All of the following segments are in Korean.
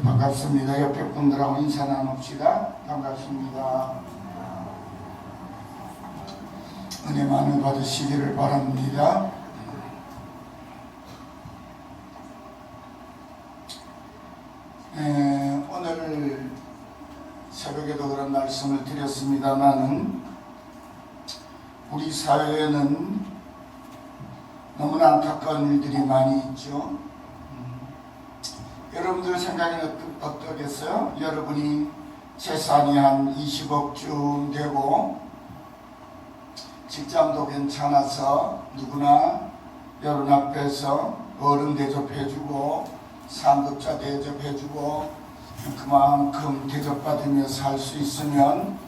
반갑습니다. 옆에 분들하고 인사 나눕시다. 반갑습니다. 은혜 많이 받으시기를 바랍니다. 오늘 새벽에도 그런 말씀을 드렸습니다만은 우리 사회에는 너무나 안타까운 일들이 많이 있죠. 여러분들 생각에는 어떠겠어요? 여러분이 재산이 한 20억쯤 되고 직장도 괜찮아서 누구나 여러분 앞에서 어른 대접해주고 상급자 대접해주고 그만큼 대접받으며 살 수 있으면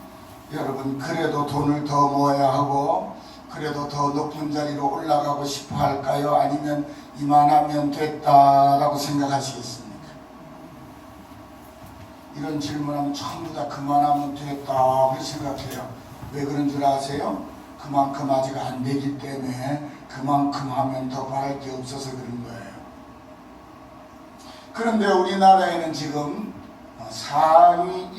여러분 그래도 돈을 더 모아야 하고 그래도 더 높은 자리로 올라가고 싶어 할까요? 아니면 이만하면 됐다라고 생각하시겠습니까? 이런 질문하면 전부 다 그만하면 됐다고 생각해요. 왜 그런 줄 아세요? 그만큼 아직 안 되기 때문에 그만큼 하면 더 바랄 게 없어서 그런 거예요. 그런데 우리나라에는 지금 상위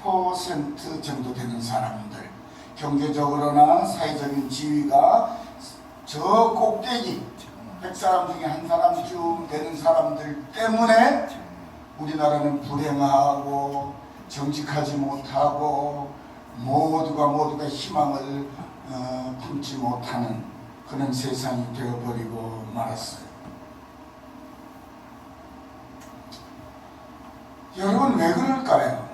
1% 정도 되는 사람들, 경제적으로나 사회적인 지위가 저 꼭대기 100사람 중에 한 사람쯤 되는 사람들 때문에 우리나라는 불행하고 정직하지 못하고 모두가 희망을 품지 못하는 그런 세상이 되어버리고 말았어요. 여러분 왜 그럴까요?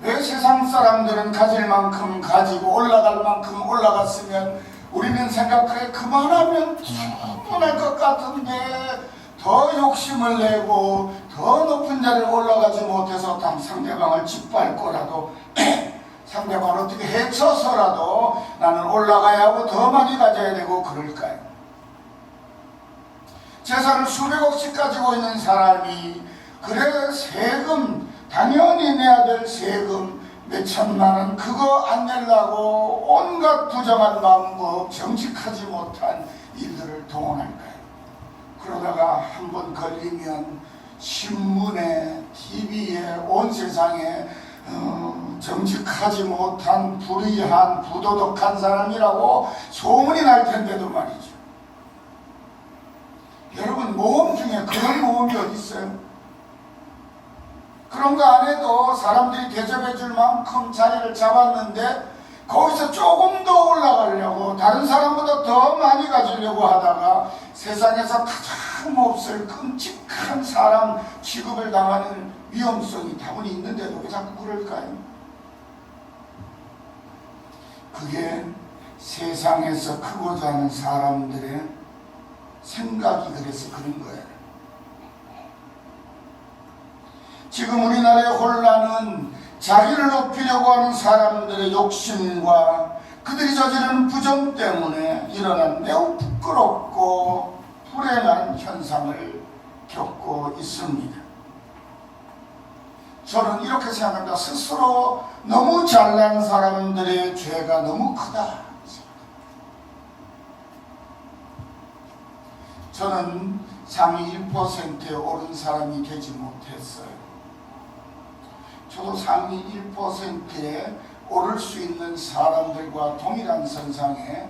왜 세상 사람들은 가질 만큼 가지고 올라갈 만큼 올라갔으면 우리는 생각해 그만하면 충분할 것 같은데 더 욕심을 내고 더 높은 자리에 올라가지 못해서 상대방을 짓밟고라도 상대방을 어떻게 해쳐서라도 나는 올라가야 하고 더 많이 가져야 되고 그럴까요? 재산을 수백억씩 가지고 있는 사람이 그래 세금 당연히 내야 될 세금 몇천만 원 그거 안 내려고 온갖 부정한 방법 정직하지 못한 일들을 동원할까요? 그러다가 한번 걸리면 신문에 TV에 온 세상에 정직하지 못한 불의한 부도덕한 사람이라고 소문이 날 텐데도 말이죠. 여러분 모험 중에 그런 모험이 어디 있어요? 그런 거 안 해도 사람들이 대접해 줄 만큼 자리를 잡았는데 거기서 조금 더 올라가려고 다른 사람보다 더 많이 가지려고 하다가 세상에서 가장 몹쓸 끔찍한 사람 취급을 당하는 위험성이 다분히 있는데도 왜 자꾸 그럴까요? 그게 세상에서 크고자 하는 사람들의 생각이 그래서 그런 거예요. 지금 우리나라의 혼란은 자기를 높이려고 하는 사람들의 욕심과 그들이 저지르는 부정 때문에 일어난 매우 부끄럽고 불행한 현상을 겪고 있습니다. 저는 이렇게 생각합니다. 스스로 너무 잘난 사람들의 죄가 너무 크다. 저는 상위 1%에 오른 사람이 되지 못했어요. 저도 상위 1%에 오를 수 있는 사람들과 동일한 선상에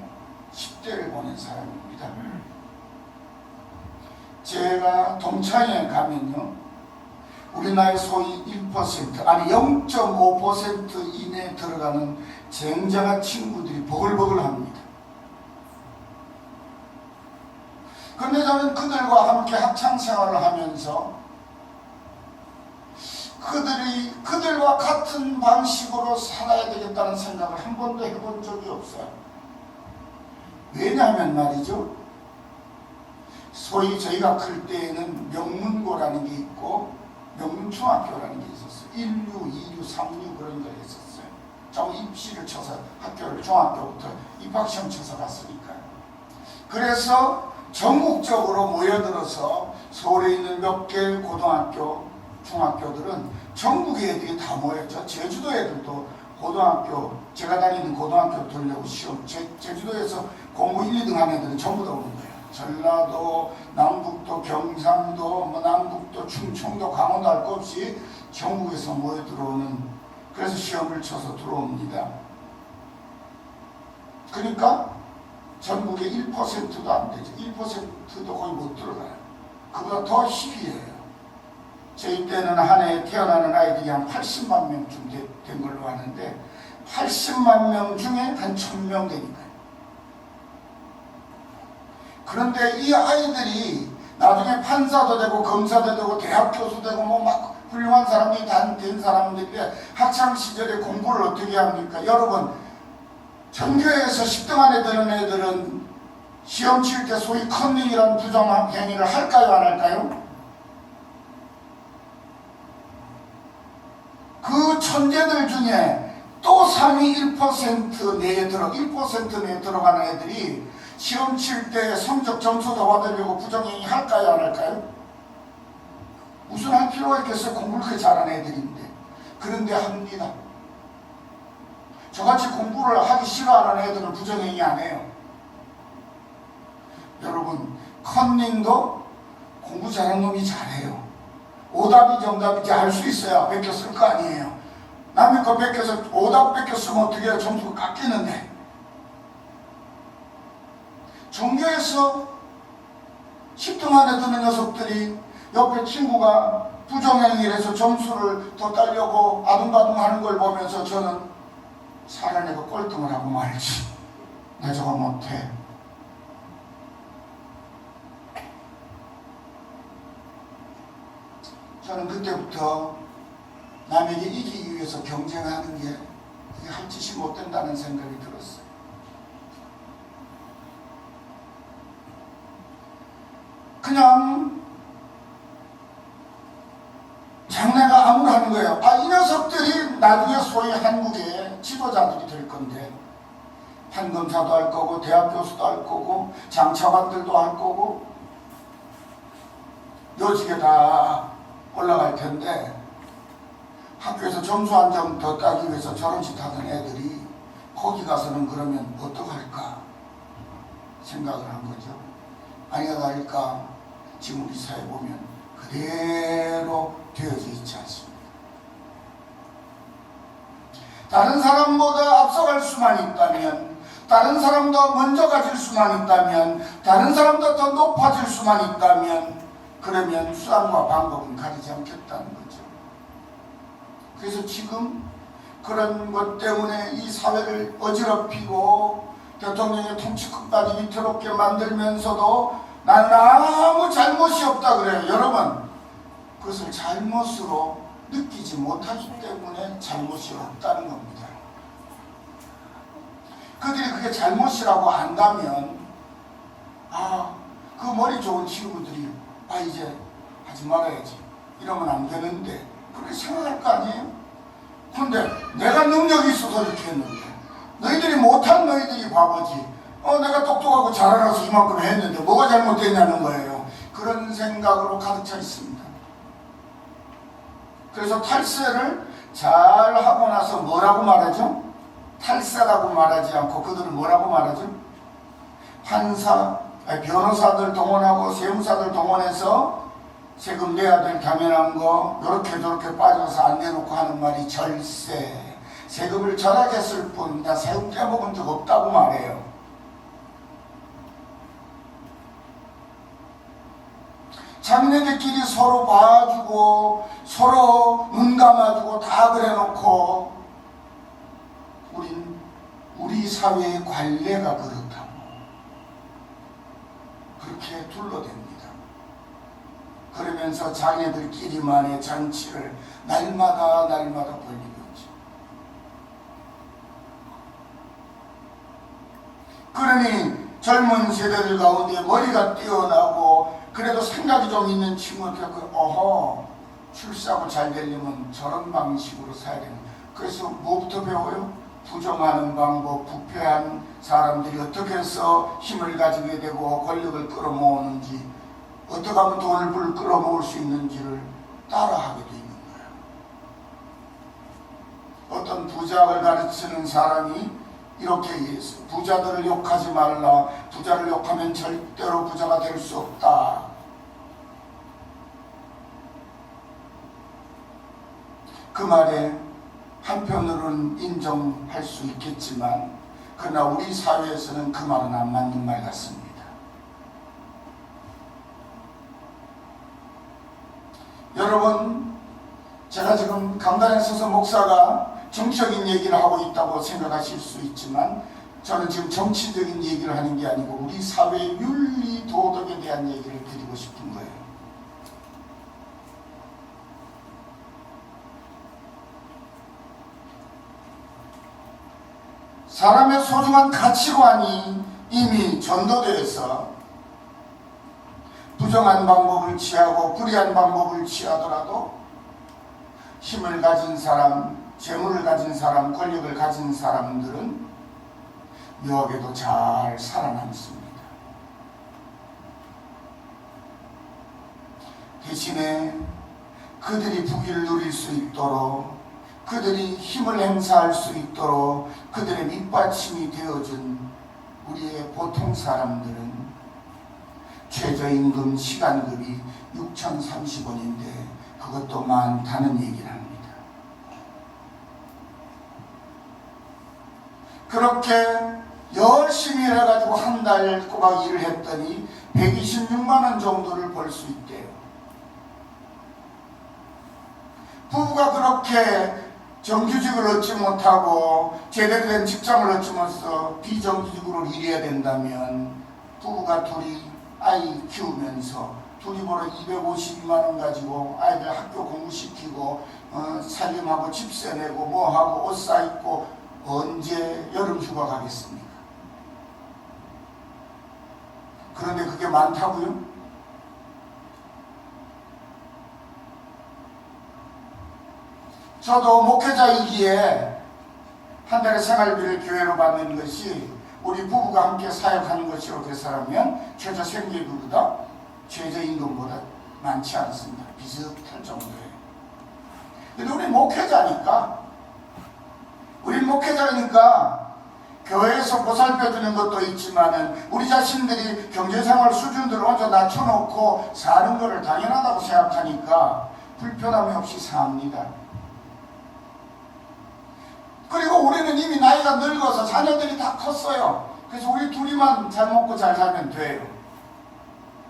10대를 보낸 사람입니다. 제가 동창회 가면요, 우리나라의 소위 1% 아니 0.5% 이내에 들어가는 쟁쟁한 친구들이 버글버글합니다. 그런데 저는 그들과 함께 학창생활을 하면서 그들과 같은 방식으로 살아야 되겠다는 생각을 한 번도 해본 적이 없어요. 왜냐하면 말이죠, 소위 저희가 클 때에는 명문고라는 게 있고 명문중학교라는 게 있었어요. 1류, 2류, 3류 그런 걸 했었어요. 저 입시를 쳐서 학교를 중학교부터 입학시험 쳐서 갔으니까요. 그래서 전국적으로 모여들어서 서울에 있는 몇 개 고등학교, 중학교들은 전국의 애들이 다 모였죠. 제주도 애들도 고등학교, 제가 다니는 고등학교 들려고 시험, 제주도에서 공부 1, 2등 하는 애들은 전부 다 오는 거예요. 전라도, 남북도, 경상도, 남북도, 충청도, 강원도 할 것 없이 전국에서 모여 들어오는, 그래서 시험을 쳐서 들어옵니다. 그러니까 전국의 1%도 안 되죠. 1%도 거의 못 들어가요. 그보다 더 희귀해요. 저희 때는 한 해에 태어나는 아이들이 한 80만 명쯤 된 걸로 아는데 80만 명 중에 한 1000명 되니까요. 그런데 이 아이들이 나중에 판사도 되고 검사도 되고 대학 교수 되고 뭐 막 훌륭한 사람이 된 사람들인데 학창시절에 공부를 어떻게 합니까? 여러분, 전교에서 10등 안에 드는 애들은 시험 칠 때 소위 컨닝이라는 부정행위를 할까요, 안 할까요? 그 천재들 중에 또 상위 1% 내에 1% 내에 들어가는 애들이 시험 칠 때 성적 점수 더 받으려고 부정행위 할까요, 안 할까요? 무슨 할 필요가 있겠어요? 공부를 그렇게 잘하는 애들인데. 그런데 합니다. 저같이 공부를 하기 싫어하는 애들은 부정행위 안 해요. 여러분, 컨닝도 공부 잘하는 놈이 잘해요. 오답이 정답인지 알 수 있어야 베껴 쓸 거 아니에요. 남의 거 베껴서 오답 베껴 쓰면 어떻게 해요? 점수가 깎이는데. 전교에서 10등 안에 드는 녀석들이 옆에 친구가 부정행위를 해서 점수를 더 따려고 아둥바둥 하는 걸 보면서 저는 살아내고 꼴등을 하고 말지. 나 저거 못해. 저는 그때부터 남에게 이기기 위해서 경쟁하는 게 할 짓이 못 된다는 생각이 들었어요. 그냥 장래가 암울한 거예요. 이 녀석들이 나중에 소위 한국의 지도자들이 될 건데 판검사도 할 거고 대학 교수도 할 거고 장차관들도 할 거고 요직에 다 올라갈 텐데 학교에서 점수 한 점 더 따기 위해서 저런 짓 하던 애들이 거기 가서는 그러면 어떡할까 생각을 한 거죠. 아니가 다를까 지금 우리 사회 보면 그대로 되어져 있지 않습니다. 다른 사람보다 앞서갈 수만 있다면, 다른 사람보다 먼저 가질 수만 있다면, 다른 사람보다 더 높아질 수만 있다면 그러면 수단과 방법은 가리지 않겠다는 거죠. 그래서 지금 그런 것 때문에 이 사회를 어지럽히고 대통령의 통치권까지 위태롭게 만들면서도 나는 아무 잘못이 없다 그래요. 여러분, 그것을 잘못으로 느끼지 못하기 때문에 잘못이 없다는 겁니다. 그들이 그게 잘못이라고 안다면 그 머리 좋은 친구들이 이제 하지 말아야지 이러면 안 되는데 그렇게 생각할 거 아니에요? 근데 내가 능력이 있어서 이렇게 했는데 너희들이 못한 너희들이 바보지. 내가 똑똑하고 잘 알아서 이만큼 했는데 뭐가 잘못됐냐는 거예요. 그런 생각으로 가득 차 있습니다. 그래서 탈세를 잘 하고 나서 뭐라고 말하죠? 탈세라고 말하지 않고 그들은 뭐라고 말하죠? 변호사들 동원하고 세무사들 동원해서 세금 내야 될 당연한 거 요렇게 저렇게 빠져서 안 내놓고 하는 말이 절세. 세금을 절하게 쓸 뿐 나 세금 떼먹은 적 없다고 말해요. 자기네들끼리 서로 봐주고 서로 눈 감아주고 다 그래놓고 우리 사회의 관례가 그렇다고 그렇게 둘러댑니다. 그러면서 자기네들끼리만의 잔치를 날마다 벌리고 있죠. 그러니 젊은 세대들 가운데 머리가 뛰어나고 그래도 생각이 좀 있는 친구들 출세하고 잘 되려면 저런 방식으로 살아야 되는. 그래서 뭐부터 배워요? 부정하는 방법, 부패한 사람들이 어떻게 해서 힘을 가지게 되고 권력을 끌어모으는지, 어떻게 하면 돈을 끌어모을 수 있는지를 따라하게 되는 거예요. 어떤 부작을 가르치는 사람이 이렇게 얘기했어요. 부자들을 욕하지 말라. 부자를 욕하면 절대로 부자가 될 수 없다. 그 말에 한편으로는 인정할 수 있겠지만 그러나 우리 사회에서는 그 말은 안 맞는 말 같습니다. 여러분, 제가 지금 강단에 서서 목사가 정치적인 얘기를 하고 있다고 생각하실 수 있지만 저는 지금 정치적인 얘기를 하는 게 아니고 우리 사회의 윤리 도덕에 대한 얘기를 드리고 싶은 거예요. 사람의 소중한 가치관이 이미 전도되어서 부정한 방법을 취하고 불의한 방법을 취하더라도 힘을 가진 사람, 재물을 가진 사람, 권력을 가진 사람들은 묘하게도 잘 살아남습니다. 대신에 그들이 부귀를 누릴 수 있도록, 그들이 힘을 행사할 수 있도록 그들의 밑받침이 되어준 우리의 보통 사람들은 최저임금 시간급이 6,030원인데 그것도 많다는 얘기를 합니다. 그렇게 열심히 해가지고 한 달 꼬박 일을 했더니 126만 원 정도를 벌 수 있대요. 부부가 그렇게 정규직을 얻지 못하고 제대로 된 직장을 얻지 못해서 비정규직으로 일해야 된다면 부부가 둘이 아이 키우면서 둘이 벌어 252만 원 가지고 아이들 학교 공부시키고 살림하고 집세 내고 뭐하고 옷 사입고 언제 여름 휴가 가겠습니까? 그런데 그게 많다고요? 저도 목회자이기에 한 달에 생활비를 교회로 받는 것이 우리 부부가 함께 사역하는 것으로 계산하면 최저 생계비보다 최저임금보다 많지 않습니다. 비슷할 정도예요. 근데 우리 목회자니까 교회에서 보살펴주는 것도 있지만은 우리 자신들이 경제생활 수준들을 먼저 낮춰놓고 사는 것을 당연하다고 생각하니까 불편함이 없이 삽니다. 그리고 우리는 이미 나이가 늙어서 자녀들이 다 컸어요. 그래서 우리 둘이만 잘 먹고 잘 살면 돼요.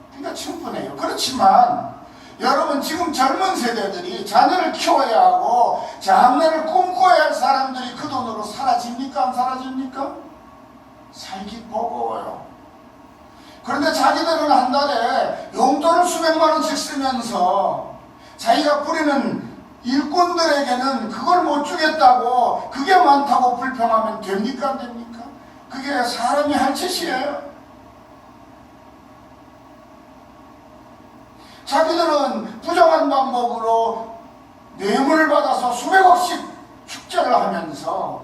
그러니까 충분해요. 그렇지만 여러분, 지금 젊은 세대들이 자녀를 키워야 하고 장래를 꿈꿔야 할 사람들이 그 돈으로 사라집니까? 안 사라집니까? 살기 버거워요. 그런데 자기들은 한 달에 용돈을 수백만 원씩 쓰면서 자기가 부리는 일꾼들에게는 그걸 못 주겠다고, 그게 많다고 불평하면 됩니까? 안 됩니까? 그게 사람이 할 짓이에요. 자기들은 부정한 방법으로 뇌물을 받아서 수백억씩 축제를 하면서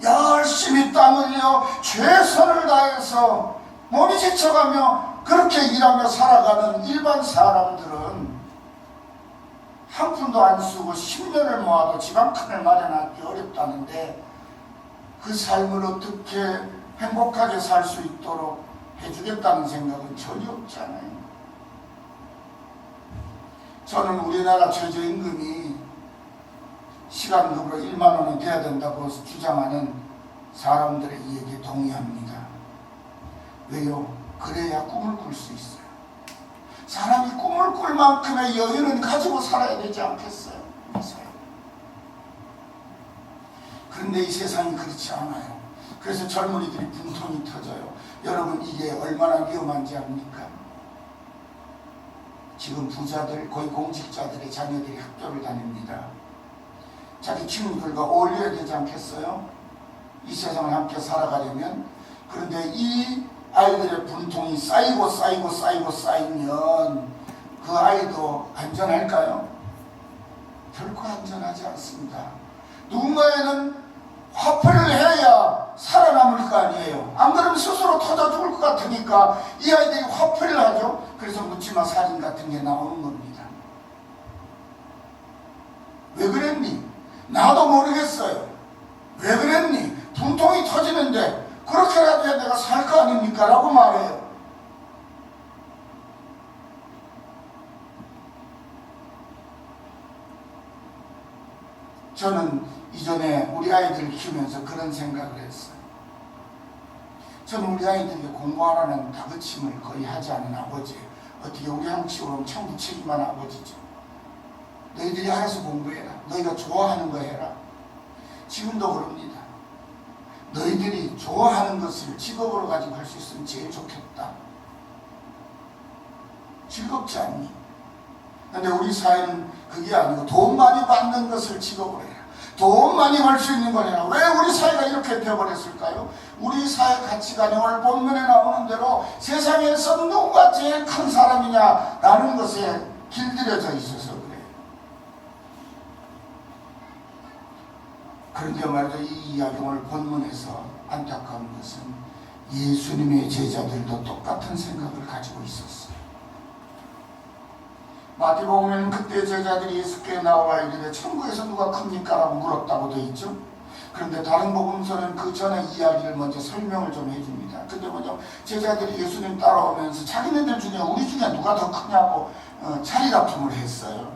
열심히 땀 흘려 최선을 다해서 몸이 지쳐가며 그렇게 일하며 살아가는 일반 사람들은 한 푼도 안 쓰고 10년을 모아도 집 한 칸을 마련하기 어렵다는데 그 삶을 어떻게 행복하게 살 수 있도록 해주겠다는 생각은 전혀 없잖아요. 저는 우리나라 최저임금이 시간급으로 1만 원이 돼야 된다고 주장하는 사람들의 이야기에 동의합니다. 왜요? 그래야 꿈을 꿀 수 있어요. 사람이 꿈을 꿀 만큼의 여유는 가지고 살아야 되지 않겠어요? 그런데 이 세상이 그렇지 않아요. 그래서 젊은이들이 분통이 터져요. 여러분, 이게 얼마나 위험한지 압니까? 지금 부자들, 거의 공직자들의 자녀들이 학교를 다닙니다. 자기 친구들과 어울려야 되지 않겠어요? 이 세상을 함께 살아가려면. 그런데 이 아이들의 분통이 쌓이고 쌓이면 그 아이도 안전할까요? 결코 안전하지 않습니다. 누군가에는 화풀이를 해야 살아남을 거 아니에요. 안 그러면 스스로 터져 죽을 것 같으니까 이 아이들이 화풀이를 하죠. 그래서 묻지마 살인 같은 게 나오는 겁니다. 왜 그랬니? 나도 모르겠어요. 왜 그랬니? 분통이 터지는데 그렇게라도 해야 내가 살 거 아닙니까? 라고 말해요. 저는 이전에 우리 아이들을 키우면서 그런 생각을 했어요. 저는 우리 아이들에게 공부하라는 다그침을 거의 하지 않은 아버지예요. 어떻게 우리 한국식으로 하면 참 무책임한 아버지죠. 너희들이 알아서 공부해라. 너희가 좋아하는 거 해라. 지금도 그럽니다. 너희들이 좋아하는 것을 직업으로 가지고 할 수 있으면 제일 좋겠다. 즐겁지 않니? 근데 우리 사회는 그게 아니고 돈 많이 받는 것을 직업으로 해라. 돈 많이 벌 수 있는 걸 해라. 왜 우리 사회가 이렇게 되어버렸을까요? 우리 사회 가치관이 오늘 본문에 나오는 대로 세상에서 누가 제일 큰 사람이냐 라는 것에 길들여져 있어서 그래요. 그런데 말이죠, 이 이야기 오늘 본문에서 안타까운 것은 예수님의 제자들도 똑같은 생각을 가지고 있었어요. 마태복음에는 그때 제자들이 예수께 나와 이르되 천국에서 누가 큽니까? 라고 물었다고 되어 있죠. 그런데 다른 복음서는 그 전에 이야기를 먼저 설명을 좀 해줍니다. 근데 뭐냐, 제자들이 예수님 따라오면서 자기네들 중에 우리 중에 누가 더 크냐고 자리 다툼을 했어요.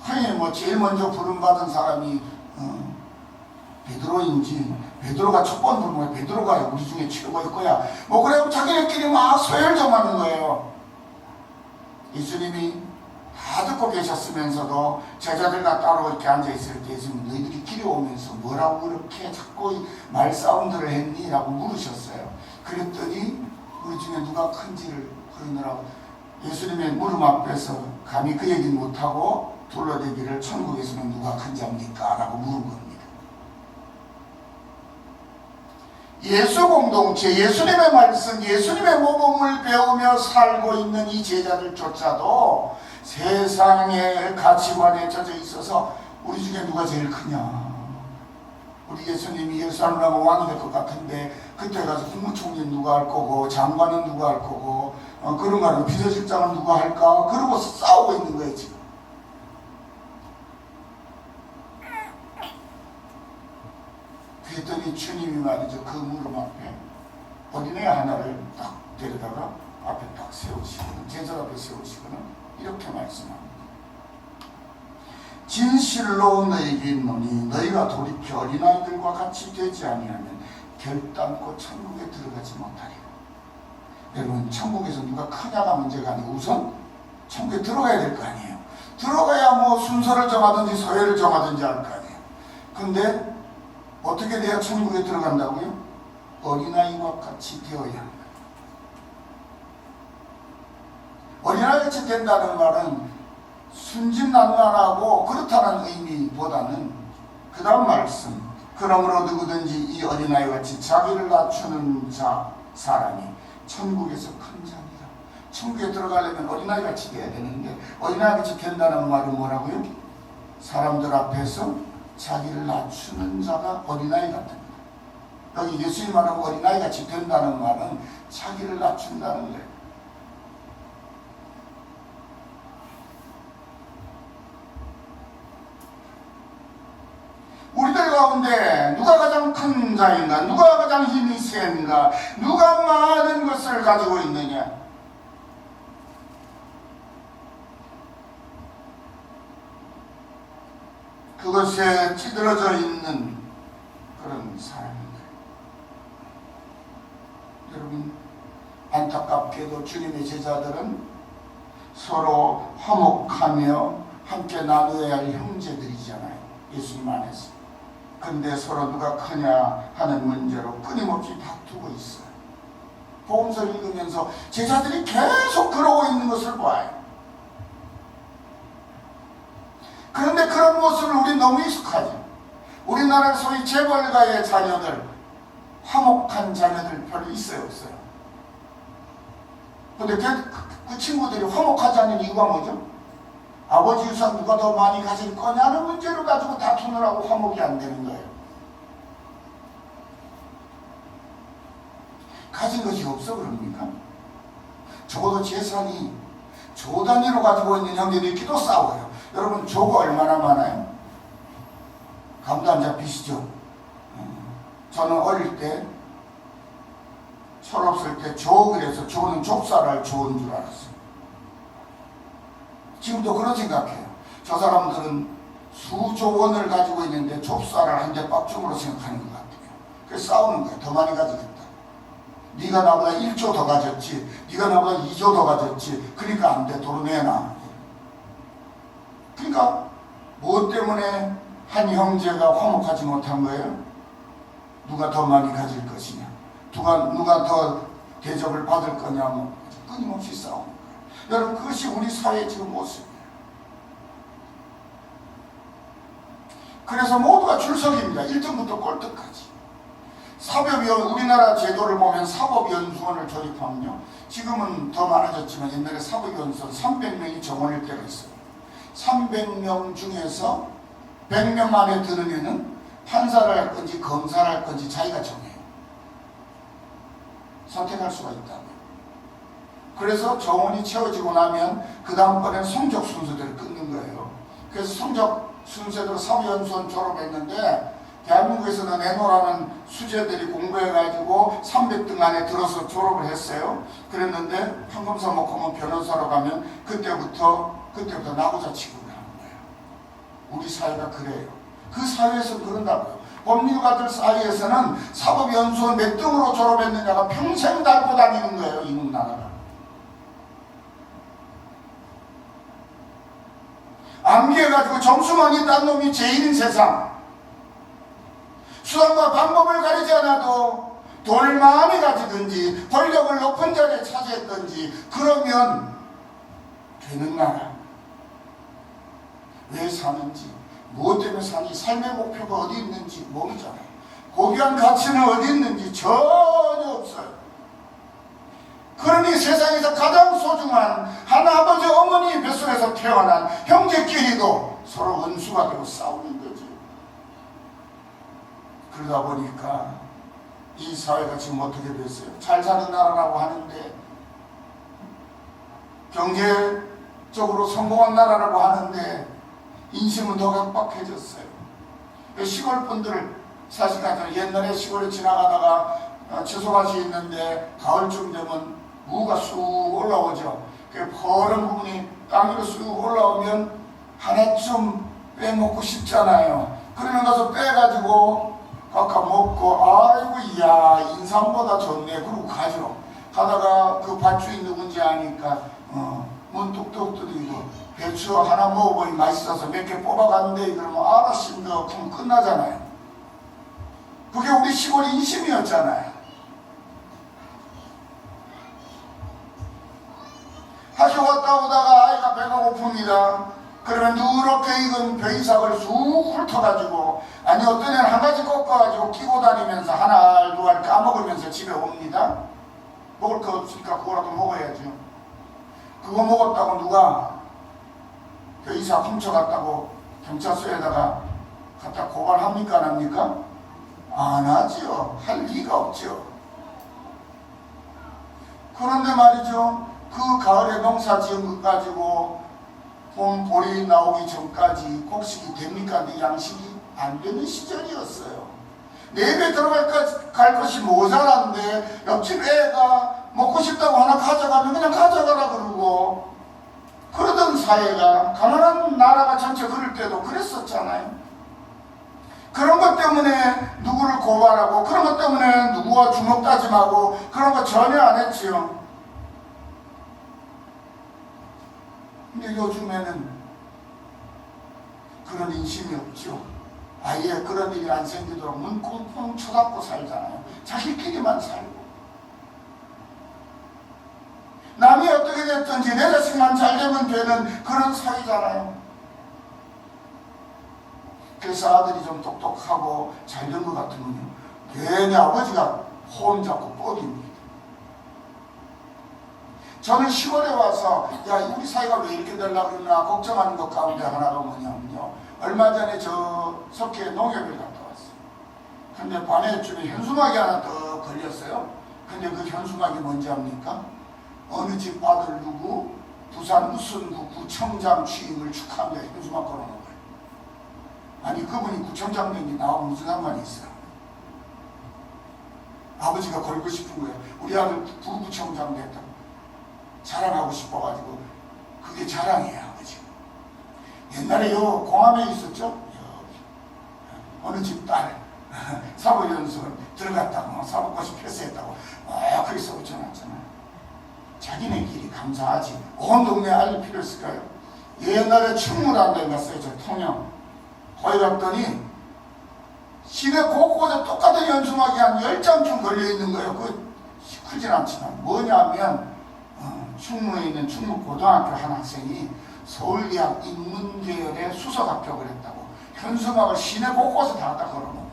아니 뭐 제일 먼저 부름받은 사람이 베드로인지, 베드로가 첫 번 부르면 베드로가 우리 중에 최고일 거야. 뭐 그래고 자기네끼리 막 서열점하는 거예요. 예수님이 다 듣고 계셨으면서도 제자들과 따로 이렇게 앉아있을 때 예수님 너희들이 길에 오면서 뭐라고 그렇게 자꾸 말싸움들을 했니? 라고 물으셨어요. 그랬더니 우리 중에 누가 큰지를 그러느라고 예수님의 무릎 앞에서 감히 그 얘기는 못하고 둘러대기를 천국에서는 누가 큰지 압니까? 라고 물은 겁니다. 예수 공동체, 예수님의 말씀, 예수님의 모범을 배우며 살고 있는 이 제자들조차도 세상의 가치관에 젖어 있어서 우리 중에 누가 제일 크냐. 우리 예수님이 예루살렘 왕이 될 것 같은데 그때 가서 국무총리는 누가 할 거고 장관은 누가 할 거고 그런 말로 비서실장은 누가 할까? 그러고 싸우고 있는 거예요 지금. 그랬더니 주님이 말이죠. 그 무릎 앞에 어린애 하나를 딱 데려다가 앞에 딱 세우시고는, 제자 앞에 세우시고는 이렇게 말씀합니다. 진실로 너희에게 있노니 너희가 돌이켜 어린아이들과 같이 되지 아니하면 결단코 천국에 들어가지 못하리라. 여러분, 천국에서 누가 크냐가 문제가 아니고 우선 천국에 들어가야 될 거 아니에요. 들어가야 뭐 순서를 정하든지 서열을 정하든지 할 거 아니에요. 근데 어떻게 돼야 천국에 들어간다고요? 어린아이와 같이 되어야 합니다. 어린아이같이 된다는 말은 순진난만하고 그렇다는 의미보다는 그 다음 말씀, 그러므로 누구든지 이 어린아이같이 자기를 낮추는 사람이 천국에서 큰 자니라. 천국에 들어가려면 어린아이같이 돼야 되는데 어린아이같이 된다는 말은 뭐라고요? 사람들 앞에서 자기를 낮추는 자가 어린아이 같은 거예요. 여기 예수님 말하고 어린아이같이 된다는 말은 자기를 낮춘다는 거예요. 우리들 가운데 누가 가장 큰 자인가? 누가 가장 힘이 센가? 누가 많은 것을 가지고 있느냐? 그것에 찌들어져 있는 그런 사람입니다. 여러분, 안타깝게도 주님의 제자들은 서로 화목하며 함께 나누어야 할 형제들이잖아요. 예수님 안에서. 근데 서로 누가 크냐 하는 문제로 끊임없이 다투고 있어요. 복음서를 읽으면서 제자들이 계속 그러고 있는 것을 봐요. 그런데 그런 모습을 우리 너무 익숙하죠. 우리나라 소위 재벌가의 자녀들, 화목한 자녀들 별로 있어요, 없어요? 근데 그 친구들이 화목하지 않는 이유가 뭐죠? 아버지 유산 누가 더 많이 가질 거냐는 문제를 가지고 다투느라고 화목이 안 되는 거예요. 가진 것이 없어 그럽니까? 적어도 재산이 조 단위로 가지고 있는 형제들끼리도 싸워요. 여러분, 조가 얼마나 많아요? 감도 안 잡히시죠? 저는 어릴 때 철없을 때 조그래서 조는 좁쌀알 좋은 줄 알았어요. 지금도 그런 생각해요. 저 사람들은 수조 원을 가지고 있는데 좁쌀알 한 대 빡죽으로 생각하는 것 같아요. 그래서 싸우는 거예요. 더 많이 가지겠다. 네가 나보다 1조 더 가졌지, 네가 나보다 2조 더 가졌지, 그러니까 안 돼, 도로 내놔. 그러니까 무엇 때문에 한 형제가 화목하지 못한 거예요? 누가 더 많이 가질 것이냐, 누가 더 대접을 받을 거냐, 뭐 끊임없이 싸우는 거예요. 여러분, 그것이 우리 사회의 지금 모습이에요. 그래서 모두가 출석입니다. 1등부터 꼴등까지. 사법위원, 우리나라 제도를 보면 사법연수원을 조립하면요, 지금은 더 많아졌지만 옛날에 사법연수원 300명이 정원일 때가 있어요. 300명 중에서 100명 안에 들으면은 판사를 할 건지 검사를 할 건지 자기가 정해요. 선택할 수가 있다고요. 그래서 정원이 채워지고 나면 그 다음번에는 성적 순서대로 끊는 거예요. 그래서 성적 순서대로 사법연수원 졸업했는데, 대한민국에서는 내노라는 수재들이 공부해가지고 300등 안에 들어서 졸업을 했어요. 그랬는데 판검사 못 가면 변호사로 가면 그때부터 나고자 취급을 하는 거예요. 우리 사회가 그래요. 그 사회에서 그런다고요. 법률가들 사이에서는 사법연수원 몇 등으로 졸업했느냐가 평생 달고 다니는 거예요. 이국 나라가. 암기해가지고 점수만 딴 놈이 제일인 세상. 수단과 방법을 가리지 않아도 돈을 많이 가지든지 권력을 높은 자리에 차지했든지 그러면 되는 나라. 왜 사는지, 무엇 때문에 사는지, 삶의 목표가 어디 있는지 모르잖아요. 고귀한 가치는 어디 있는지 전혀 없어요. 그러니 세상에서 가장 소중한 하나아버지 어머니 뱃속에서 태어난 형제끼리도 서로 원수가 되고 싸우는 거죠. 그러다 보니까 이 사회가 지금 어떻게 됐어요? 잘 사는 나라라고 하는데, 경제적으로 성공한 나라라고 하는데 인심은 더 각박해졌어요. 시골 분들, 사실 같은 옛날에 시골에 지나가다가 채소밭이 있는데 가을쯤 되면 무가 쑥 올라오죠. 그 퍼런 부분이 땅 위로 쑥 올라오면 하나쯤 빼먹고 싶잖아요. 그러면 가서 빼가지고 깎아 먹고, 아이고, 이야, 인삼보다 좋네. 그러고 가죠. 가다가 그 밭주인 누군지 아니까, 문득 두드리고, 배추 하나 먹어보니 맛있어서 몇 개 뽑아갔는데, 그러면 알았습니다. 그럼 끝나잖아요. 그게 우리 시골 인심이었잖아요. 학교 갔다 오다가 아이가 배가 고픕니다. 그러면 누렇게 익은 벼이삭을 쑥 훑어가지고, 아니 어떤 애는 한 가지 꺾어가지고 끼고 다니면서 하나 두 알 까먹으면서 집에 옵니다. 먹을 거 없으니까 그거라도 먹어야죠. 그거 먹었다고 누가 벼이삭 훔쳐갔다고 경찰서에다가 갖다 고발합니까? 안 합니까? 안 하죠. 할 리가 없죠. 그런데 말이죠, 그 가을에 농사 지은 것 가지고 봄 보리 나오기 전까지 곡식이 됩니까? 네 양식이 안 되는 시절이었어요. 내 입에 들어갈 것이 모자란데 옆집 애가 먹고 싶다고 하나 가져가면 그냥 가져가라 그러고, 그러던 사회가, 가난한 나라가 전체 그럴 때도 그랬었잖아요. 그런 것 때문에 누구를 고발하고, 그런 것 때문에 누구와 주먹 다짐하고, 그런 거 전혀 안 했지요. 근데 요즘에는 그런 인심이 없죠. 아예 그런 일이 안 생기도록 문 꽁꽁 쳐닫고 살잖아요. 자기끼리만 살고. 남이 어떻게 됐든지 내 자식만 잘 되면 되는 그런 사회잖아요. 그래서 아들이 좀 똑똑하고 잘 된 것 같으면요, 괜히 아버지가 호흡 잡고 뻗입니다. 저는 시골에 와서, 야, 우리 사회가 왜 이렇게 되려고 그러나 걱정하는 것 가운데 하나가 뭐냐면요, 얼마 전에 저 석회에 농협을 갔다 왔어요. 근데 반에쯤에 현수막이 하나 더 걸렸어요. 근데 그 현수막이 뭔지 압니까? 어느 집 아들 누구 부산 무슨 구청장 취임을 축하합니다. 현수막 걸어놓은 거예요. 아니, 그분이 구청장 된 게 나하고 무슨 상관이 있어요? 아버지가 걸고 싶은 거예요. 우리 아들 부부청장 됐다고 자랑하고 싶어가지고. 그게 자랑이에요, 아버지. 옛날에 요 공암에 있었죠? 여기 어느 집 딸 사법연수원 들어갔다고 사법고시 패스했다고 거기서 붙여놨잖아요. 자기네 길이 감사하지. 온 동네에 알릴 필요 있을까요? 옛날에 충무라는 데 갔어요. 저 통영. 거기 갔더니 시내 곳곳에 똑같은 연수막이 한 10장쯤 걸려있는 거예요. 그 크진 않지만 뭐냐면 충무에 있는 충무고등학교 한 학생이 서울대학 인문계열에 수석 합격을 했다고 현수막을 시내 곳곳에 다 갖다 걸어놓은 거예요.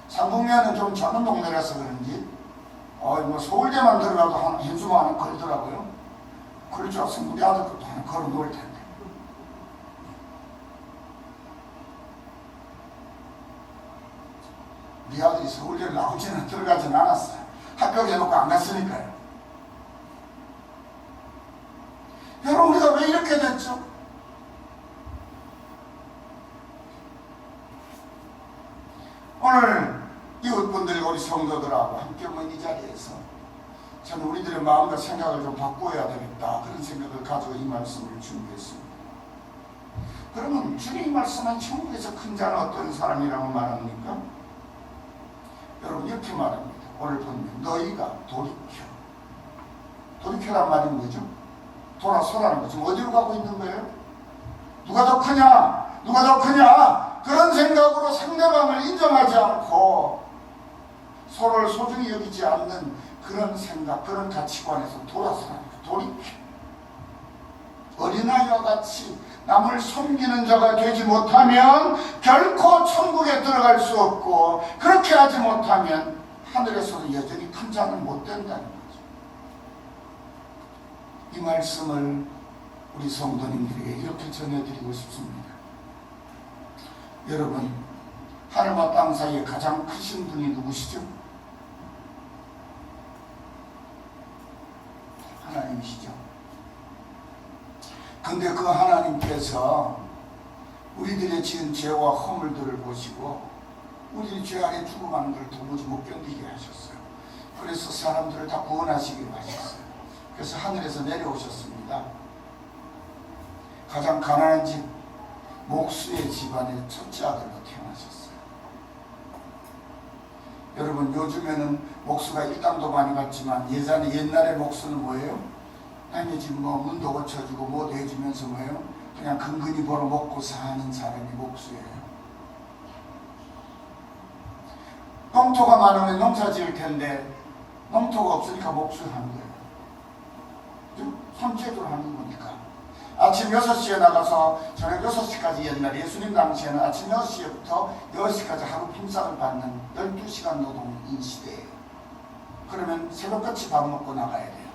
상봉면은 좀 작은 동네라서 그런지 뭐 서울대만 들어가도 한 현수막 하나 걸더라고요. 그럴 줄 알았으면 우리 아들 것도 하나 걸어 놓을 텐데. 우리 아들이 서울대를 나오지는 들어가진 않았어요. 합격해놓고 안 갔으니까요. 여러분, 우리가 왜 이렇게 됐죠? 오늘 이웃분들과 우리 성도들하고 함께 모인 이 자리에서 저는 우리들의 마음과 생각을 좀 바꿔야 되겠다, 그런 생각을 가지고 이 말씀을 준비했습니다. 그러면 주님 말씀은 천국에서 큰 자는 어떤 사람이라고 말합니까? 여러분, 이렇게 말합니다. 오늘 보면 너희가 돌이켜란 말이 뭐죠? 돌아서라는 거죠. 어디로 가고 있는 거예요? 누가 더 크냐? 누가 더 크냐? 그런 생각으로 상대방을 인정하지 않고 서로를 소중히 여기지 않는 그런 생각, 그런 가치관에서 돌아서라는 거예요. 어린아이와 같이 남을 섬기는 자가 되지 못하면 결코 천국에 들어갈 수 없고, 그렇게 하지 못하면 하늘에서도 여전히 큰 자는 못 된다는 거죠. 이 말씀을 우리 성도님들에게 이렇게 전해드리고 싶습니다. 여러분, 하늘과 땅 사이에 가장 크신 분이 누구시죠? 하나님이시죠. 근데 그 하나님께서 우리들의 지은 죄와 허물들을 보시고 우리들이 죄 안에 죽어가는 걸 도무지 못 견디게 하셨어요. 그래서 사람들을 다 구원하시기로 하셨어요. 그래서 하늘에서 내려오셨습니다. 가장 가난한 집 목수의 집안의 첫째 아들로 태어나셨어요. 여러분, 요즘에는 목수가 일당도 많이 받지만 옛날에 목수는 뭐예요? 남의 집 문도 고쳐주고 뭐도 해주면서 뭐예요? 그냥 근근히 벌어 먹고 사는 사람이 목수예요. 농토가 많으면 농사 지을 텐데 농토가 없으니까 목수를 하는 거예요. 손재주를 하는 거니까. 아침 6시에 나가서 저녁 6시까지, 옛날에 예수님 당시에는 아침 6시부터 10시까지 하루 품삯을 받는 12시간 노동인 시대예요. 그러면 새벽같이 밥 먹고 나가야 돼요.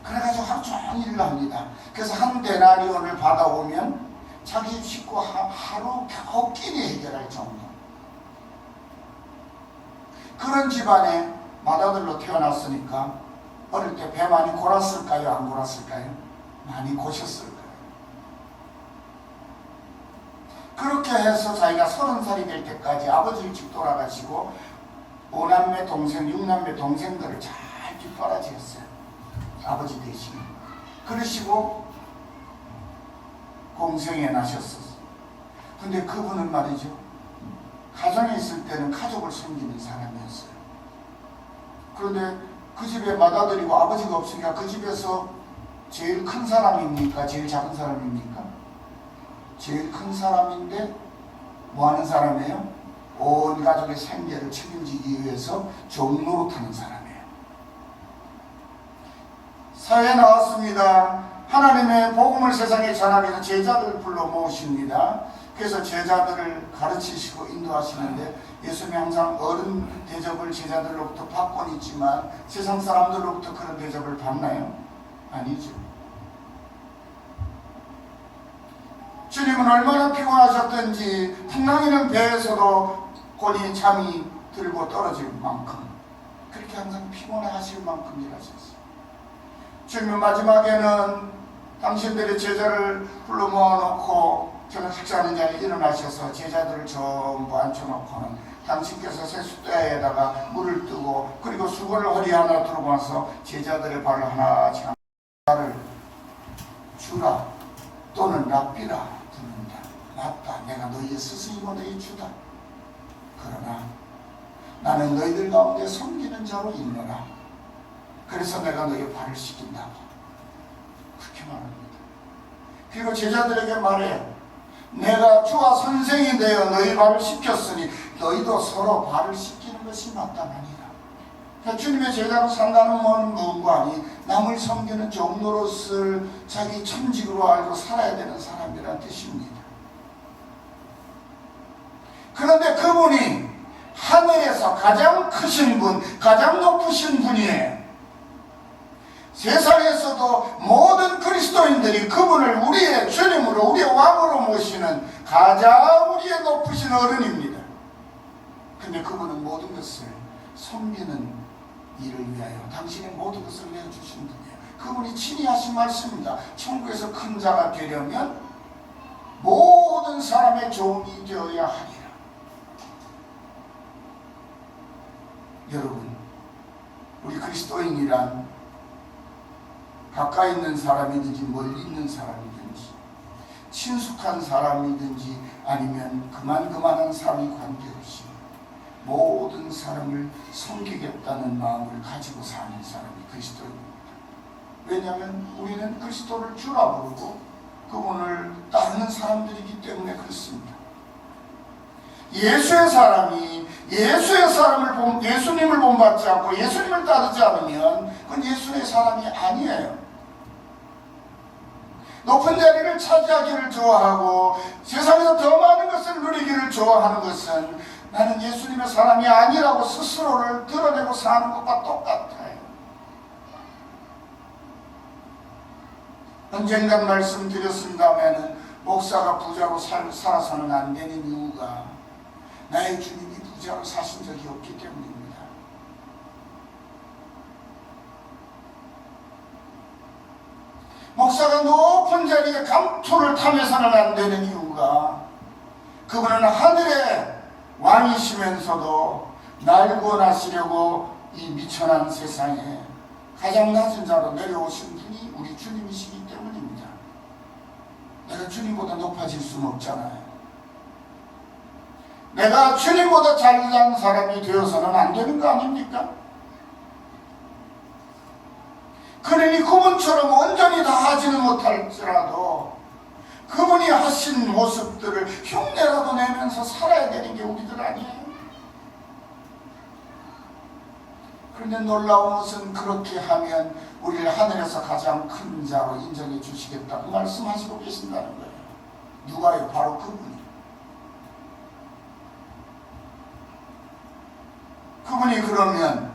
그래가지고 하루 종일 일을 합니다. 그래서 한 데나리온을 받아오면 자기 식구 하루 겨우 끼니 해결할 정도. 그런 집안에 맏아들로 태어났으니까 어릴 때 배 많이 골았을까요? 안 골았을까요? 많이 고셨을 거예요. 그렇게 해서 자기가 30살이 될 때까지 아버지 일찍 돌아가시고 5남매 동생, 6남매 동생들을 잘 뒷바라지했어요. 아버지 대신. 그러시고 공생에 나셨었어요. 근데 그분은 말이죠, 가정에 있을 때는 가족을 섬기는 사람이었어요. 그런데 그 집에 맏아들이고 아버지가 없으니까 그 집에서 제일 큰 사람입니까? 제일 작은 사람입니까? 제일 큰 사람인데 뭐 하는 사람이에요? 온 가족의 생계를 책임지기 위해서 종노릇하는 사람이에요. 사회에 나왔습니다. 하나님의 복음을 세상에 전하기 위해서 제자들을 불러 모으십니다. 그래서 제자들을 가르치시고 인도하시는데 예수님이 항상 어른 대접을 제자들로부터 받곤 있지만 세상 사람들로부터 그런 대접을 받나요? 아니죠. 주님은 얼마나 피곤하셨던지 풍랑이는 배에서도 곤히 잠이 들고 떨어질 만큼 그렇게 항상 피곤해 하실 만큼 일하셨어요. 주님은 마지막에는 당신들의 제자를 불러 모아놓고 저는 식사하는 자리에 일어나셔서 제자들을 전부 앉혀놓고는 당신께서 세숫대에다가 물을 뜨고 그리고 수건을 허리 하나 들고 와서 제자들의 발을 하나씩 나를 주라 또는 랍비라 부른다. 맞다, 내가 너희의 스승이고 너희 주다. 그러나 나는 너희들 가운데 섬기는 자로 있노라. 그래서 내가 너희 발을 씻긴다고 그렇게 말합니다. 그리고 제자들에게 말해요. 내가 주와 선생이 되어 너희 발을 씻겼으니 너희도 서로 발을 씻기는 것이 마땅하니라. 그러니까 주님의 제자로 산다는 건 뭔가 아니 남을 섬기는 종로로서 자기 천직으로 알고 살아야 되는 사람이란 뜻입니다. 그런데 그분이 하늘에서 가장 크신 분, 가장 높으신 분이에요. 세상에서도 모든 그리스도인들이 그분을 우리의 주님으로, 우리의 왕으로 모시는 가장 우리의 높으신 어른입니다. 근데 그분은 모든 것을 섬기는 일을 위하여 당신의 모든 것을 내어주신 분이에요. 그분이 친히 하신 말씀입니다. 천국에서 큰 자가 되려면 모든 사람의 종이 되어야 하리라. 여러분, 우리 그리스도인이란 가까이 있는 사람이든지 멀리 있는 사람이든지 친숙한 사람이든지 아니면 그만한 사람이 관계없이 모든 사람을 섬기겠다는 마음을 가지고 사는 사람이 그리스도입니다. 왜냐하면 우리는 그리스도를 주라 부르고 그분을 따르는 사람들이기 때문에 그렇습니다. 예수의 사람이 예수님을 본받지 않고 예수님을 따르지 않으면 그건 예수의 사람이 아니에요. 높은 자리를 차지하기를 좋아하고 세상에서 더 많은 것을 누리기를 좋아하는 것은 나는 예수님의 사람이 아니라고 스스로를 드러내고 사는 것과 똑같아요. 언젠간 말씀드렸습니다마는 목사가 부자로 살아서는 안 되는 이유가 나의 주님이 부자로 사신 적이 없기 때문입니다. 목사가 높은 자리에 감투를 타면서는 안 되는 이유가 그분은 하늘의 왕이시면서도 날 구원하시려고 이 미천한 세상에 가장 낮은 자로 내려오신 분이 우리 주님이시기 때문입니다. 내가 주님보다 높아질 수는 없잖아요. 내가 주님보다 잘난 사람이 되어서는 안 되는 거 아닙니까? 그러니 그분처럼 온전히 다 하지는 못할지라도 그분이 하신 모습들을 흉내라도 내면서 살아야 되는 게 우리들 아니에요? 그런데 놀라운 것은 그렇게 하면 우리를 하늘에서 가장 큰 자로 인정해 주시겠다고 말씀하시고 계신다는 거예요. 누가요? 바로 그분이. 그분이 그러면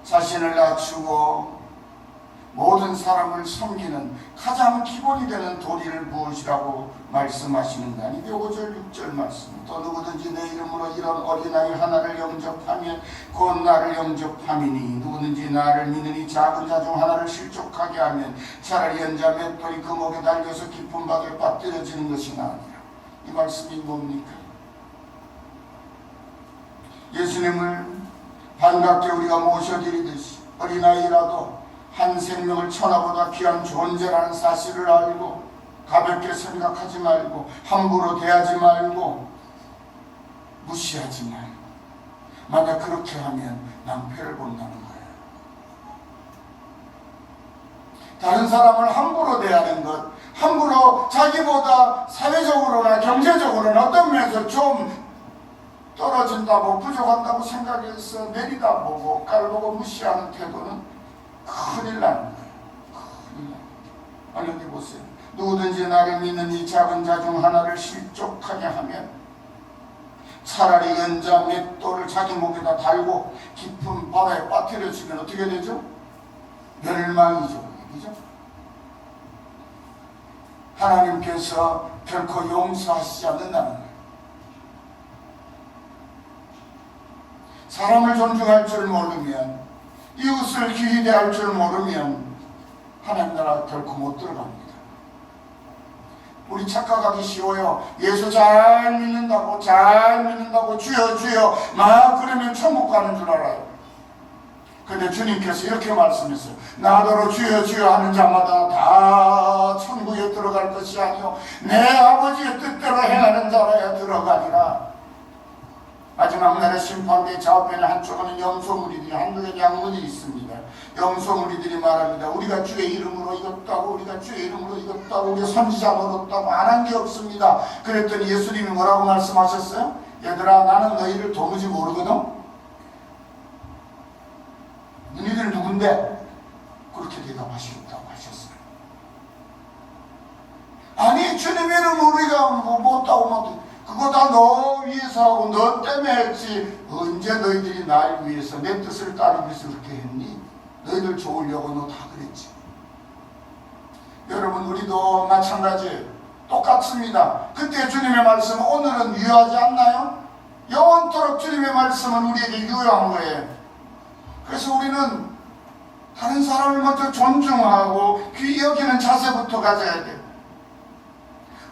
자신을 낮추고 모든 사람을 섬기는 가장 기본이 되는 도리를 무엇이라고 말씀하시는가? 아니 5절 6절 말씀. 또 누구든지 내 이름으로 이런 어린아이 하나를 영접하면 곧 나를 영접함이니 누구든지 나를 믿으니 작은 자 중 하나를 실족하게 하면 차라리 연자 맷돌이 그 목에 달려서 깊은 바다에 빠뜨려지는 것이 나으니라. 이 말씀이 뭡니까? 예수님을 반갑게 우리가 모셔드리듯이 어린아이라도 한 생명을 천하보다 귀한 존재라는 사실을 알고 가볍게 생각하지 말고 함부로 대하지 말고 무시하지 말고 만약 그렇게 하면 낭패를 본다는 거예요. 다른 사람을 함부로 대하는 것, 함부로 자기보다 사회적으로나 경제적으로나 어떤 면에서 좀 떨어진다고 부족한다고 생각해서 내리다보고 깔보고 무시하는 태도는 큰일 나는 거예요. 큰일 나는 거예요. 얼른 보세요. 누구든지 나를 믿는 이 작은 자 중 하나를 실족하게 하면 차라리 연자 맷돌을 자기 목에다 달고 깊은 바다에 빠뜨려지면 어떻게 되죠? 멸망이죠. 그죠? 하나님께서 결코 용서하시지 않는다는 거예요. 사람을 존중할 줄 모르면 이웃을 귀히 대할 줄 모르면 하나님 나라 결코 못 들어갑니다. 우리 착각하기 쉬워요. 예수 잘 믿는다고 주여 주여 막 그러면 천국 가는 줄 알아요. 근데 주님께서 이렇게 말씀했어요. 나더러 주여 주여 하는 자마다 다 천국에 들어갈 것이 아니요 내 아버지의 뜻대로 행하는 자라야 들어가리라. 마지막 날의 심판대 좌우편에 한쪽에는 염소무리들이 한쪽에 양무리들이 있습니다. 염소무리들이 말합니다. 우리가 주의 이름으로 이겼다고, 우리가 주의 이름으로 이겼다고, 우리가 선지자 노릇다고 안 한 게 없습니다. 그랬더니 예수님이 뭐라고 말씀하셨어요? 얘들아 나는 너희를 도무지 모르거든. 너희들 누군데? 그렇게 대답하시겠다고 하셨어요. 아니 주님 이름 우리가 못하고 그거 다 너 위해서 하고 너 때문에 했지. 언제 너희들이 날 위해서 내 뜻을 따르기 위해서 그렇게 했니? 너희들 좋으려고 너 다 그랬지. 여러분 우리도 마찬가지예요. 똑같습니다. 그때 주님의 말씀 오늘은 유효하지 않나요? 영원토록 주님의 말씀은 우리에게 유효한 거예요. 그래서 우리는 다른 사람을 먼저 존중하고 귀히 여기는 자세부터 가져야 돼요.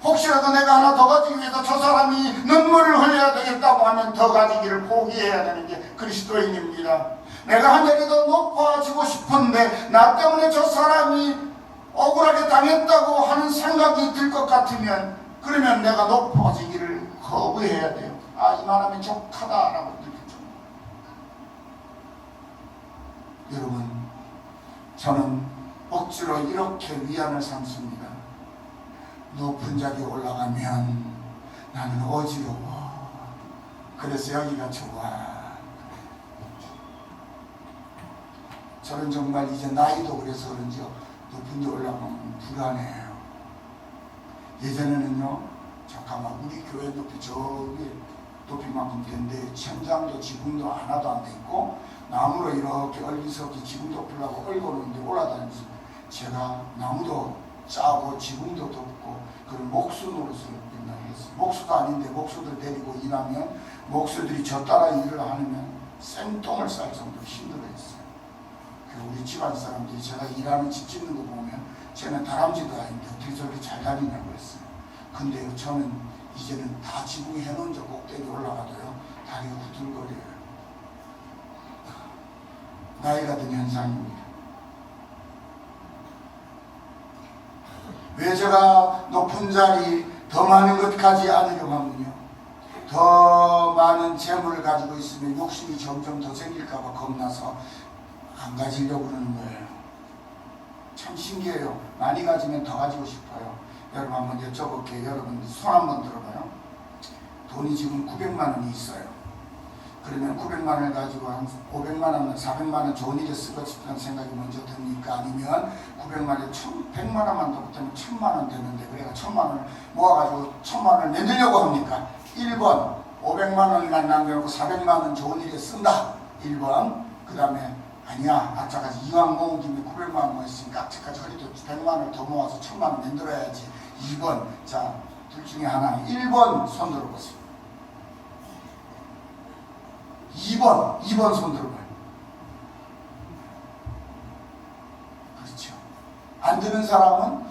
혹시라도 내가 하나 더 가지기 위해서 저 사람이 눈물을 흘려야 되겠다고 하면 더 가지기를 포기해야 되는 게 그리스도인입니다. 내가 한 자리 더 높아지고 싶은데 나 때문에 저 사람이 억울하게 당했다고 하는 생각이 들 것 같으면 그러면 내가 높아지기를 거부해야 돼요. 아 이만하면 족하다라고 느끼죠. 여러분 저는 억지로 이렇게 위안을 삼습니다. 높은 자리에 올라가면 나는 어지러워. 그래서 여기가 좋아. 저는 정말 이제 나이도 그래서 그런지 높은 데 올라가면 불안해요. 예전에는요 잠깐만 우리 교회 높이 저기 높이만큼 된데 천장도 지붕도 하나도 안 돼 있고 나무로 이렇게 얼기석기 지붕 덮으려고 얼거놓는데 올라다니면서 제가 나무도 짜고 지붕도 덮고 그런 목수 노릇을 맨날 했어요. 목수도 아닌데 목수들 데리고 일하면 목수들이 저 따라 일을 하면 생똥을 쌀 정도로 힘들어했어요. 우리 집안 사람들이 제가 일하는 집 짓는 거 보면 쟤는 다람쥐도 아닌데 어떻게 저렇게 잘 다니냐고 했어요. 근데요 저는 이제는 다 지붕 해놓은 저 꼭대기 올라가도요 다리가 후들거려요. 나이가 든 현상입니다. 왜 제가 높은 자리 더 많은 것까지 않으려고 하면요 더 많은 재물을 가지고 있으면 욕심이 점점 더 생길까봐 겁나서 안 가지려고 그러는 거예요. 참 신기해요. 많이 가지면 더 가지고 싶어요. 여러분 한번 여쭤볼게요. 여러분 손 한번 들어봐요. 돈이 지금 900만 원이 있어요. 그러면 900만 원을 가지고 한 500만 원, 400만 원 좋은 일에 쓰고 싶다는 생각이 먼저 듭니까? 아니면 900만 원에 100만 원만 더 붙으면 1000만 원 되는데 그래가 1000만 원을 모아가지고 1000만 원을 내려고 합니까? 1번 500만 원만 남겨놓고 400만 원 좋은 일에 쓴다. 1번 그 다음에 아니야 아차까지 이왕 모은 김에 900만 원 모았으니까 아차까지 그래도 100만 원을 더 모아서 1000만 원 만들어야지. 2번 자 둘 중에 하나 1번 손 들어보세요. 2번 손 들어봐요. 그렇죠. 안 드는 사람은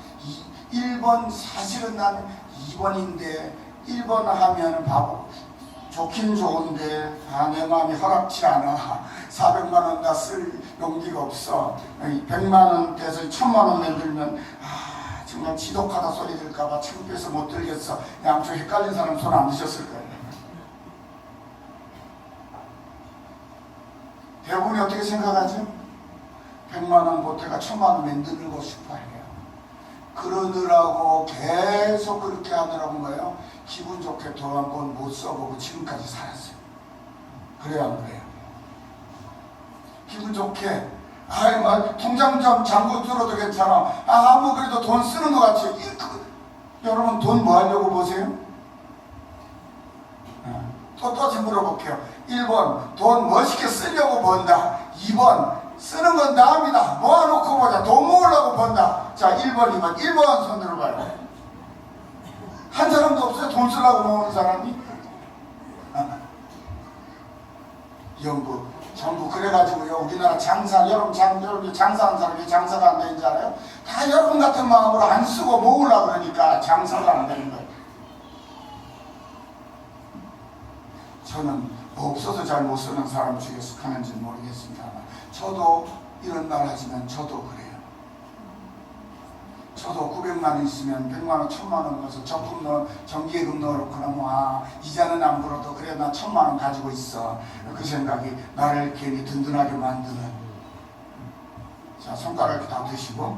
1번 사실은 나는 2번인데 1번 하면 바보 좋긴 좋은데 내 마음이 허락치 않아. 400만 원 나 쓸 용기가 없어. 100만 원 돼서 1000만 원 만들면 정말 지독하다 소리 들까봐 창피해서 못 들겠어. 양쪽 헷갈린 사람 손 안 드셨을 거예요. 대부분이 어떻게 생각하죠? 100만 원 보태가 1000만 원 만들고 싶어 해요. 그러느라고 계속 그렇게 하느라고 거예요. 기분 좋게 돈 한 번 못 써보고 지금까지 살았어요. 그래요 안 그래요? 기분 좋게 통장 좀 잠궈 들어도 괜찮아. 뭐 그래도 돈 쓰는 것 같지. 여러분 돈 뭐 하려고 보세요? 또 다시 물어볼게요. 1번 돈 멋있게 쓰려고 번다. 2번 쓰는 건 남이다. 모아놓고 보자. 돈 모으려고 번다. 자 1번 2번 1번 손 들어봐요. 한 사람도 없어요? 돈 쓰려고 모으는 사람이? 영국 전부 그래가지고요. 우리나라 여러분 장사하는 사람이 장사가 안 되는 줄 알아요? 다 여러분 같은 마음으로 안 쓰고 모으려고 그러니까 장사가 안 되는 거예요. 저는 뭐 없어서 잘 못 쓰는 사람 중에 속하는지는 모르겠습니다만 저도 이런 말 하지만 저도 그래요. 저도 900만 원 있으면 100만 원, 1000만 원 넣어서 정기예금 넣어놓거나 뭐 이자는 안 불어도 그래 나 1000만 원 가지고 있어. 그 생각이 나를 괜히 든든하게 만드는. 자, 손가락 이렇게 다 드시고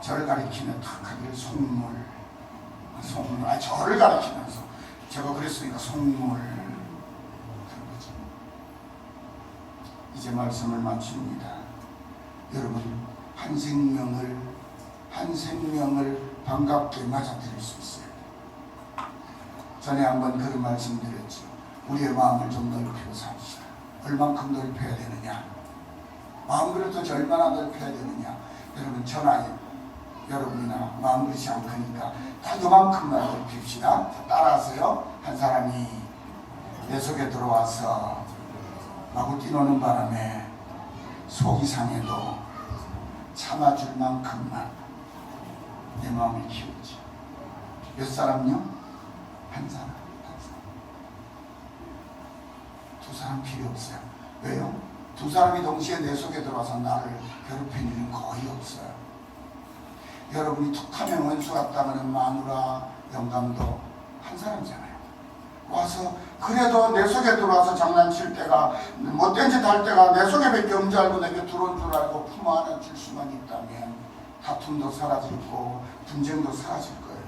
저를 가리키면 탁 하길 속물. 저를 가리키면서 제가 그랬으니까 속물. 이제 말씀을 마칩니다. 여러분 한 생명을 반갑게 맞아들일 수 있어요. 전에 한번 그런 말씀드렸죠. 우리의 마음을 좀 넓히고 삽시다. 얼만큼 넓혀야 되느냐? 마음그릇도 얼마나 넓혀야 되느냐? 여러분 전화에 여러분이나 마음그릇이 안 크니까 다 요만큼만 넓힙시다. 따라하세요. 한 사람이 내 속에 들어와서 마구 뛰노는 바람에 속이 상해도 참아줄 만큼만 내 마음을 키우지. 몇 사람요? 한 사람. 두 사람 필요 없어요. 왜요? 두 사람이 동시에 내 속에 들어와서 나를 괴롭히는 일은 거의 없어요. 여러분이 툭하면 원수 같다는 마누라, 영감도 한 사람이잖아요. 와서 그래도 내 속에 들어와서 장난칠 때가 못된 짓 할 때가 내 속에밖에 없는 줄 알고 내게 들어온 줄 알고 품 안에 줄 수만 있다면 다툼도 사라지고 분쟁도 사라질 거예요.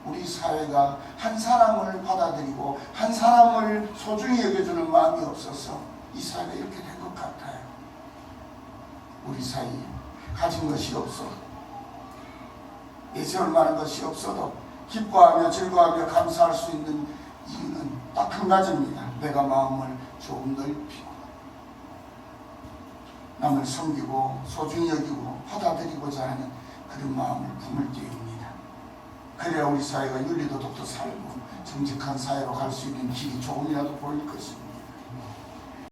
우리 사회가 한 사람을 받아들이고 한 사람을 소중히 여겨주는 마음이 없어서 이 사회가 이렇게 된 것 같아요. 우리 사이에 가진 것이 없어 예세울 만한 것이 없어도 기뻐하며 즐거워하며 감사할 수 있는 이유는 딱 한 가지입니다. 내가 마음을 조금 넓히고 남을 섬기고 소중히 여기고 받아들이고자 하는 그런 마음을 품을 때입니다. 그래야 우리 사회가 윤리도덕도 살고 정직한 사회로 갈 수 있는 길이 조금이라도 보일 것입니다.